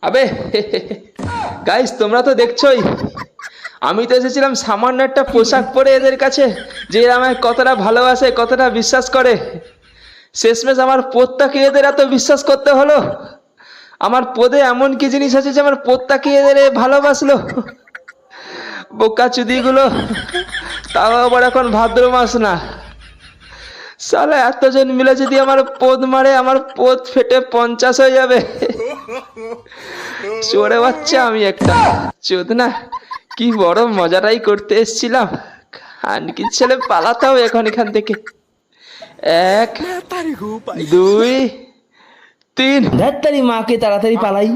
আবে গাইস, তোমরা তো দেখছোই আমি তো এসেছিলাম সামান্য একটা পোশাক পরে এদের কাছে, যে এরা আমায় কতটা ভালোবাসে, কতটা বিশ্বাস করে। শেষমেশ আমার পোতটাকে এদের এত বিশ্বাস করতে হলো। আমার পদে এমন কি জিনিস আছে যে আমার পোতটাকে এদের ভালোবাসলো? বোকা চুদিগুলো। তাও আবার এখন ভাদ্র মাস না। সালা এতজন মিলে যদি আমার পোদ মারে, আমার পোদ ফেটে 50 হয়ে যাবে। চোরে বাচ্চা আমি একটা চোদ না। কি বড় মজাটাই করতে এসছিলাম। খানকির ছেলে পালাতে হবে এখন এখান থেকে। 1 2 3। ধ্যাত্তারি মাকে তাড়াতাড়ি পালাই।